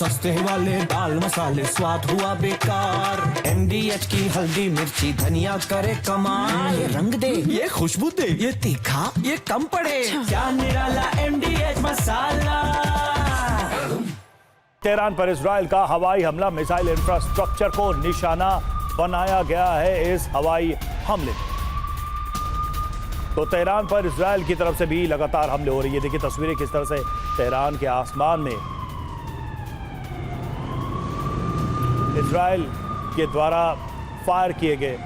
सस्ते वाले दाल मसाले स्वाद हुआ बेकार। MDH की हल्दी मिर्ची धनिया करे कमाल। ये रंग दे, ये खुशबू दे, ये तीखा, ये कम पड़े। क्या निराला MDH मसाला। तेहरान पर इजराइल का हवाई हमला, मिसाइल इंफ्रास्ट्रक्चर को निशाना बनाया गया है इस हवाई हमले। तो तेहरान पर इजराइल की तरफ से भी लगातार हमले हो रही है। देखिए तस्वीरें किस तरह से तेहरान के आसमान में इजराइल के द्वारा फायर किए गए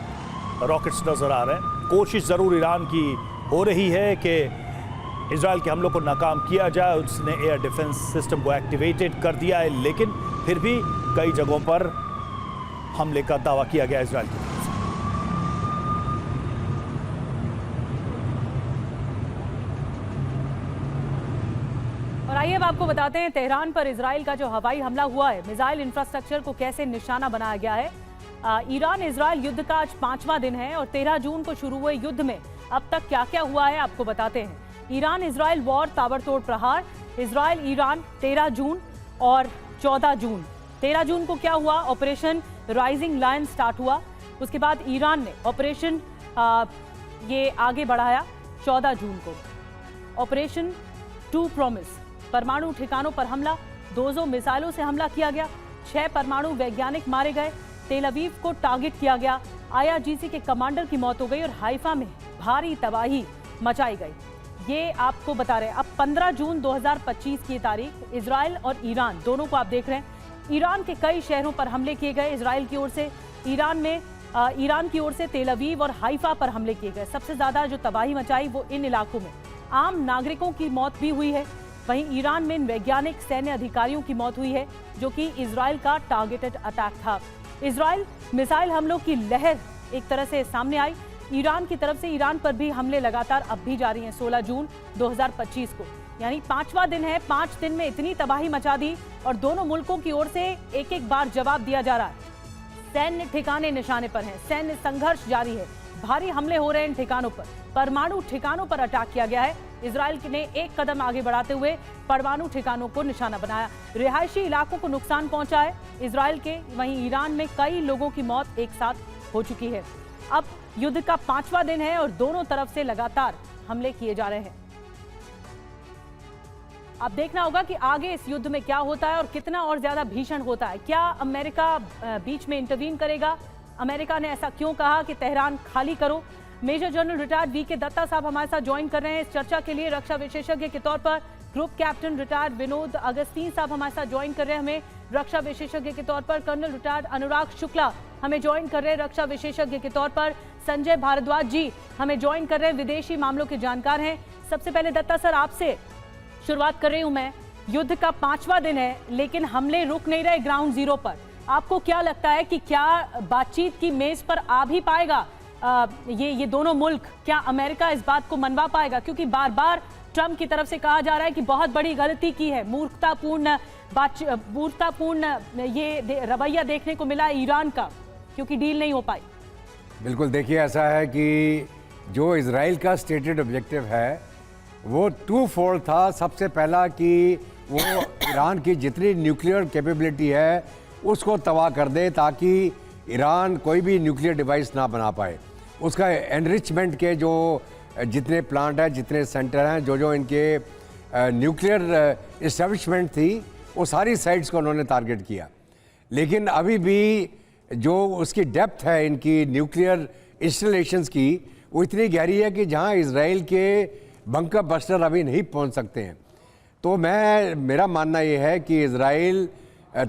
रॉकेट्स नजर आ रहे हैं। कोशिश जरूर ईरान की हो रही है कि इजराइल के हमलों को नाकाम किया जाए। उसने एयर डिफेंस सिस्टम को एक्टिवेटेड कर दिया है, लेकिन फिर भी कई जगहों पर हमले का दावा किया गया इजराइल की तरफ से। और आइए अब आपको बताते हैं तेहरान पर इजराइल का जो हवाई हमला हुआ है, मिसाइल इंफ्रास्ट्रक्चर को कैसे निशाना बनाया गया है। ईरान इजराइल युद्ध का आज 5वां दिन है और 13 जून को शुरू हुए युद्ध में अब तक क्या क्या हुआ है आपको बताते हैं। ईरान इजराइल वॉर ताबड़तोड़ प्रहार, इजराइल ईरान 13 जून और 14 जून। 13 जून को क्या हुआ, ऑपरेशन राइजिंग लायन स्टार्ट हुआ। उसके बाद ईरान ने ऑपरेशन ये आगे बढ़ाया 14 जून को। ऑपरेशन टू प्रॉमिस, परमाणु ठिकानों पर हमला, 200 मिसाइलों से हमला किया गया, 6 परमाणु वैज्ञानिक मारे गए, तेल अवीव को टारगेट किया गया, IRGC के कमांडर की मौत हो गई और हाइफा में भारी तबाही मचाई गई। ये आपको बता रहे हैं। अब 15 जून 2025 की तारीख, इजराइल और ईरान दोनों को आप देख रहे हैं। ईरान के कई शहरों पर हमले किए गए इजराइल की ओर से। ईरान की ओर से तेल अवीव और हाइफा पर हमले किए गए। सबसे ज्यादा जो तबाही मचाई वो इन इलाकों में आम नागरिकों की मौत भी हुई है। वहीं ईरान में वैज्ञानिक सैन्य अधिकारियों की मौत हुई है, जो कि इजराइल का टारगेटेड अटैक था। इजराइल मिसाइल हमलों की लहर एक तरह से सामने आई। ईरान की तरफ से ईरान पर भी हमले लगातार अब भी जारी हैं। 16 जून 2025 को यानी 5वां दिन है। 5 दिन में इतनी तबाही मचा दी और दोनों मुल्कों की ओर से एक एक बार जवाब दिया जा रहा है। सैन्य ठिकाने निशाने पर हैं, सैन्य संघर्ष जारी है, भारी हमले हो रहे हैं इन ठिकानों पर। परमाणु ठिकानों पर अटैक किया गया है। इजराइल ने एक कदम आगे बढ़ाते हुए परमाणु ठिकानों को निशाना बनाया। रिहायशी इलाकों को नुकसान पहुंचा है इजराइल के। वहीं ईरान में कई लोगों की मौत एक साथ हो चुकी है। अब युद्ध का 5वां दिन है और दोनों तरफ से लगातार हमले किए जा रहे हैं। अब देखना होगा कि आगे इस युद्ध में क्या होता है और कितना और ज्यादा भीषण होता है। क्या अमेरिका बीच में इंटरवीन करेगा? अमेरिका ने ऐसा क्यों कहा कि तेहरान खाली करो? Major general retired VK Datta साहब हमारे साथ ज्वाइन कर रहे हैं इस चर्चा के लिए। रक्षा विशेषज्ञ के तौर पर group captain retired Vinod Augustine साहब हमारे साथ ज्वाइन कर रहे हैं हमें रक्षा विशेषज्ञ के तौर पर। कर्नल रिटायर्ड अनुराग शुक्ला हमें ज्वाइन कर रहे हैं रक्षा विशेषज्ञ के तौर पर। संजय भारद्वाज जी हमें ज्वाइन कर रहे हैं, विदेशी मामलों के जानकार हैं। सबसे पहले दत्ता सर आपसे शुरुआत कर रही हूं मैं। युद्ध का 5वां दिन है लेकिन हमले रुक नहीं रहे ग्राउंड जीरो पर। आपको क्या लगता है कि क्या बातचीत की मेज पर आ भी पाएगा ये दोनों मुल्क? क्या अमेरिका इस बात को मनवा पाएगा? क्योंकि बार बार ट्रंप की तरफ से कहा जा रहा है कि बहुत बड़ी गलती की है, मूर्खतापूर्ण ये रवैया देखने को मिला ईरान का, क्योंकि डील नहीं हो पाई। बिल्कुल, देखिए ऐसा है कि जो इजराइल का स्टेटेड ऑब्जेक्टिव है वो 2 फोल्ड था। सबसे पहला कि वो ईरान की जितनी न्यूक्लियर कैपेबिलिटी है उसको तबाह कर दे, ताकि ईरान कोई भी न्यूक्लियर डिवाइस ना बना पाए। उसका एनरिचमेंट के जो जितने प्लांट हैं, जितने सेंटर हैं, जो इनके न्यूक्लियर इस्टेब्लिशमेंट थी, वो सारी साइट्स को उन्होंने टारगेट किया। लेकिन अभी भी जो उसकी डेप्थ है इनकी न्यूक्लियर इंस्टॉलेशंस की, वो इतनी गहरी है कि जहां इजराइल के बंकर बस्टर अभी नहीं पहुंच सकते हैं। तो मेरा मानना ये है कि इजराइल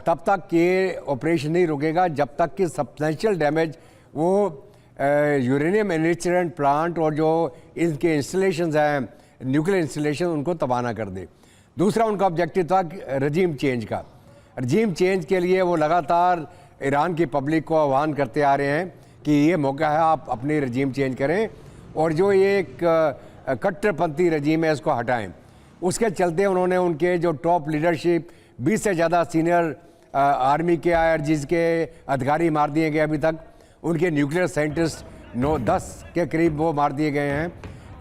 तब तक ये ऑपरेशन नहीं रुकेगा जब तक कि सब्सटेंशियल डैमेज वो यूरेनियम एनरिचमेंट प्लांट और जो इनके इंस्टॉलेशंस हैं, न्यूक्लियर इंस्टॉलेशन, उनको तबाह ना कर दे। दूसरा उनका ऑब्जेक्टिव था रजीम चेंज का। रजीम चेंज के लिए वो लगातार ईरान की पब्लिक को आह्वान करते आ रहे हैं कि ये मौका है, आप अपनी रजीम चेंज करें और जो ये एक कट्टरपंथी रजीम है इसको हटाएं। उसके चलते उन्होंने उनके जो टॉप लीडरशिप 20 से ज़्यादा सीनियर आर्मी के IRGC के अधिकारी मार दिए गए। अभी तक उनके न्यूक्लियर साइंटिस्ट 9-10 के करीब वो मार दिए गए हैं।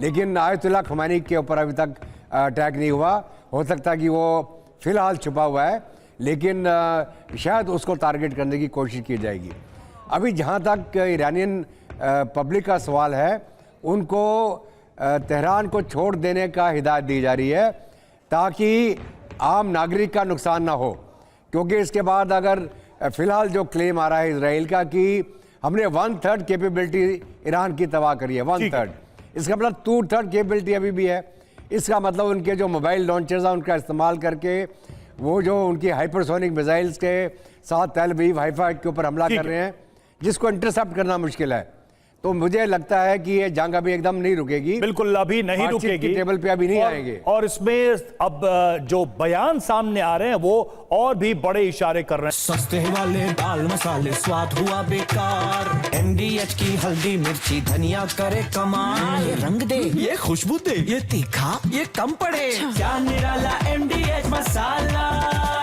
लेकिन आयतुल्ला खमैनी के ऊपर अभी तक अटैक नहीं हुआ। हो सकता है कि वो फिलहाल छुपा हुआ है, लेकिन शायद उसको टारगेट करने की कोशिश की जाएगी। अभी जहाँ तक ईरानियन पब्लिक का सवाल है, उनको तेहरान को छोड़ देने का हिदायत दी जा रही है ताकि आम नागरिक का नुकसान ना हो, क्योंकि इसके बाद अगर फ़िलहाल जो क्लेम आ रहा है इसराइल का कि हमने 1/3 कैपेबिलिटी ईरान की तबाह करी है, 1/3, इसका मतलब 2/3 कैपेबिलिटी अभी भी है। इसका मतलब उनके जो मोबाइल लॉन्चर्स हैं उनका इस्तेमाल करके वो जो उनकी हाइपरसोनिक मिसाइल्स के साथ तेल अवीव हाइफा के ऊपर हमला कर रहे हैं, जिसको इंटरसेप्ट करना मुश्किल है। तो मुझे लगता है कि ये जंग अभी एकदम नहीं रुकेगी, बिल्कुल अभी नहीं रुकेगी, टेबल पे अभी नहीं आएंगे। और इसमें अब जो बयान सामने आ रहे हैं वो और भी बड़े इशारे कर रहे हैं। सस्ते वाले दाल मसाले स्वाद हुआ बेकार, MDH की हल्दी मिर्ची धनिया करे कमाल, ये रंग दे ये खुशबू दे ये तीखा ये कम पड़े, क्या निराला MDH मसाला।